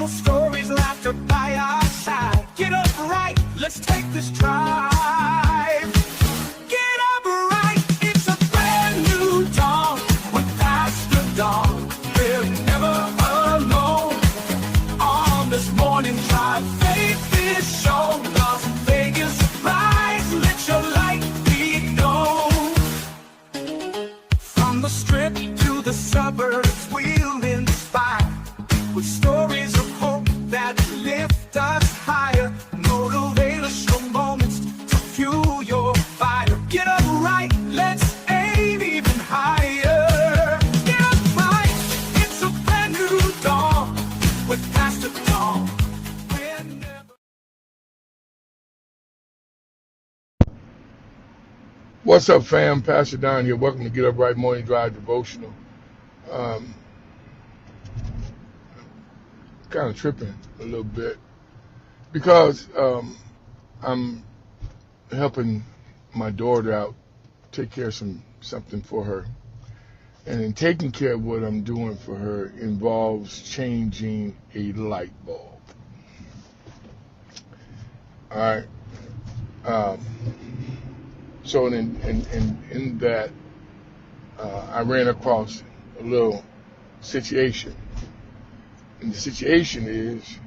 No stories, laughter by our side. Get up right, let's take this drive. Get up right, it's a brand new dawn. We're past the dawn, we're never alone. On this morning drive, faith is shown. Las Vegas rise, let your light be known. From the strip to the suburbs, we'll inspire with stories of hope that lift us higher. Motivational moments to fuel your fire. Get up right, let's aim even higher. Get up right, it's a brand new dawn. We're past the dawn. We're never... What's up, fam? Pastor Don here. Welcome to Get Up Right Morning Drive Devotional. Kind of tripping a little bit because I'm helping my daughter out, take care of something for her. And in taking care of what I'm doing for her involves changing a light bulb. All right. So in that, I ran across a little situation. And the situation is,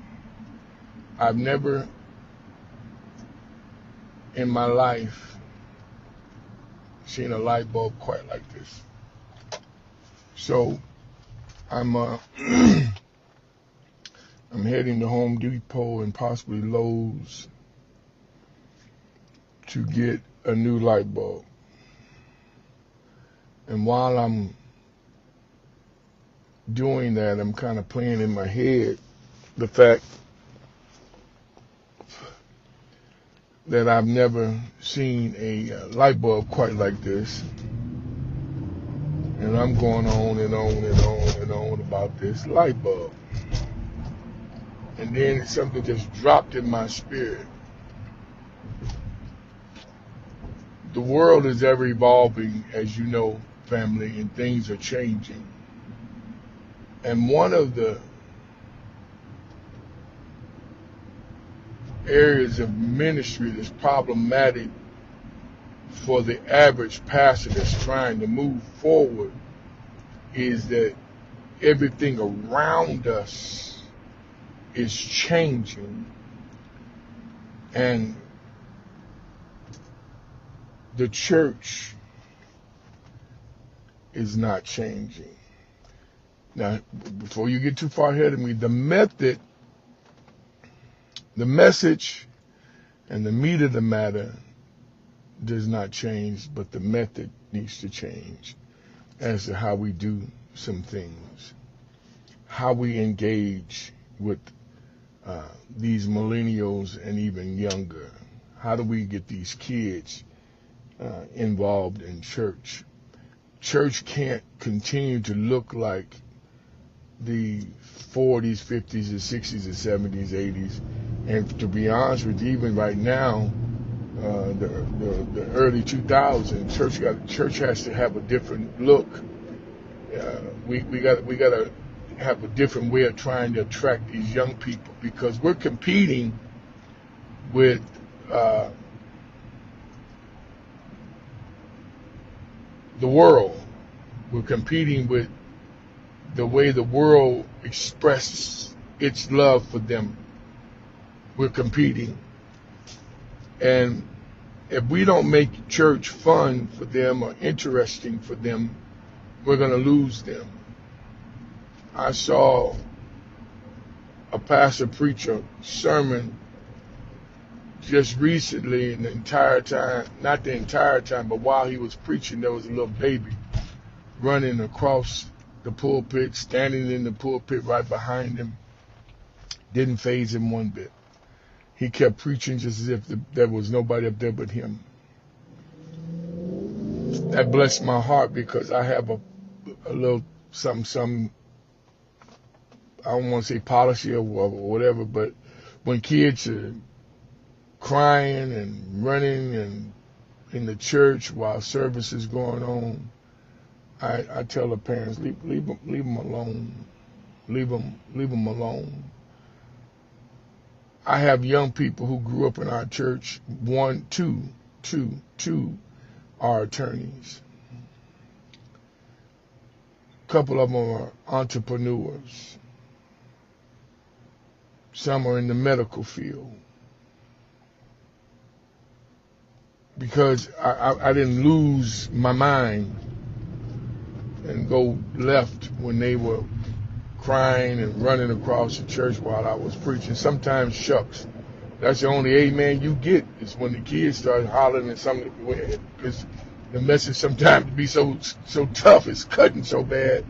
I've never in my life seen a light bulb quite like this. So I'm I'm heading to Home Depot and possibly Lowe's to get a new light bulb. And while I'm doing that, I'm kind of playing in my head the fact that I've never seen a light bulb quite like this. And I'm going on and on and on and on about this light bulb. And then something just dropped in my spirit. The world is ever evolving, as you know, family, and things are changing. And one of the areas of ministry that's problematic for the average pastor that's trying to move forward is that everything around us is changing, and the church is not changing. Now, before you get too far ahead of me, the message, and the meat of the matter does not change, but the method needs to change as to how we do some things, how we engage with these millennials and even younger. How do we get these kids involved in church? Church can't continue to look like the 40s, 50s, and 60s, and 70s, 80s. And to be honest with you, even right now, the early 2000s, church has to have a different look. We got to have a different way of trying to attract these young people, because we're competing with the world. We're competing with the way the world expresses its love for them. We're competing. And if we don't make church fun for them or interesting for them, we're going to lose them. I saw a pastor preach a sermon just recently, and the entire time, not the entire time, but while he was preaching, there was a little baby running across the pulpit, standing in the pulpit right behind him. Didn't faze him one bit. He kept preaching just as if there was nobody up there but him. That blessed my heart, because I have a little something, I don't want to say policy or whatever, but when kids are crying and running and in the church while service is going on, I tell the parents, leave them alone. Leave them alone. I have young people who grew up in our church. Two are attorneys. A couple of them are entrepreneurs. Some are in the medical field. Because I didn't lose my mind and go left when they were crying and running across the church while I was preaching. Sometimes, shucks, that's the only amen you get is when the kids start hollering and something, because the message sometimes be so tough, it's cutting so bad,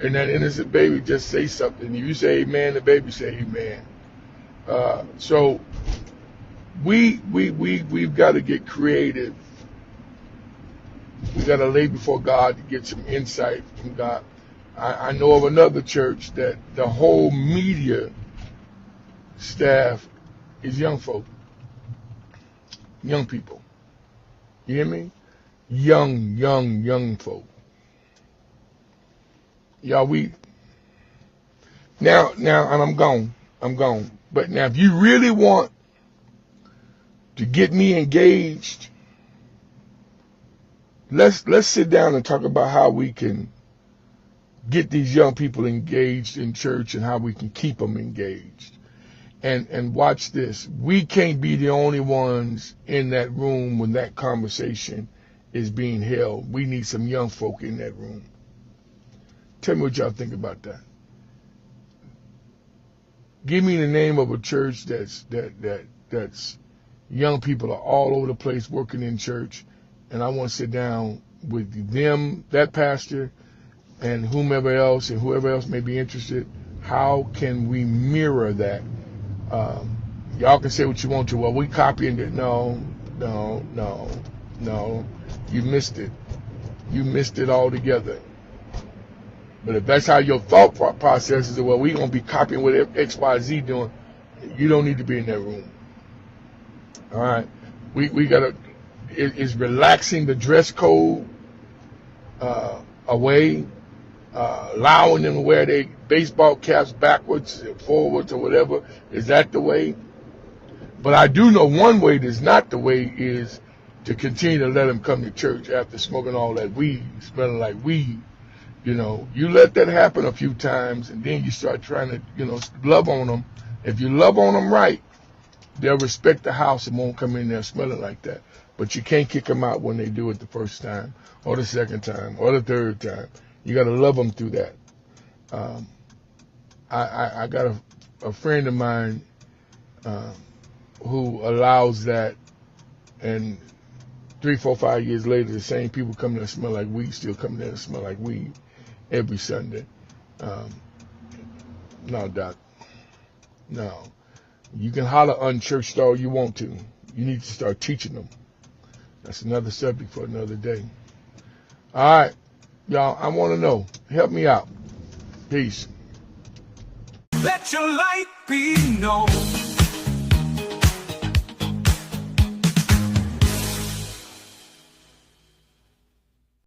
and that innocent baby just say something. You say amen, the baby say amen. So we've got to get creative. We got to lay before God to get some insight from God. I know of another church that the whole media staff is young folk, young people. You hear me? Young folk. Y'all, now, and I'm gone. But now, if you really want to get me engaged, let's sit down and talk about how we can get these young people engaged in church and how we can keep them engaged. And watch this. We can't be the only ones in that room when that conversation is being held. We need some young folk in that room. Tell me what y'all think about that. Give me the name of a church that's young people are all over the place working in church, and I want to sit down with them, that pastor, and whomever else and whoever else may be interested. How can we mirror that? Y'all can say what you want to. Well, we copying it. No. You missed it. You missed it altogether. But if that's how your thought process is, well, we're going to be copying what XYZ doing, you don't need to be in that room. All right? We got to, is relaxing the dress code away, allowing them to wear their baseball caps backwards and forwards or whatever. Is that the way? But I do know one way that's not the way is to continue to let them come to church after smoking all that weed, smelling like weed. You know, you let that happen a few times, and then you start trying to, love on them. If you love on them right, they'll respect the house and won't come in there smelling like that. But you can't kick them out when they do it the first time or the second time or the third time. You got to love them through that. I got a friend of mine who allows that, and 3, 4, 5 years later, the same people come there and smell like weed still come there and smell like weed every Sunday. No, Doc. No. You can holler unchurched all you want to. You need to start teaching them. That's another subject for another day. All right. Y'all, I want to know. Help me out. Peace. Let your light be known.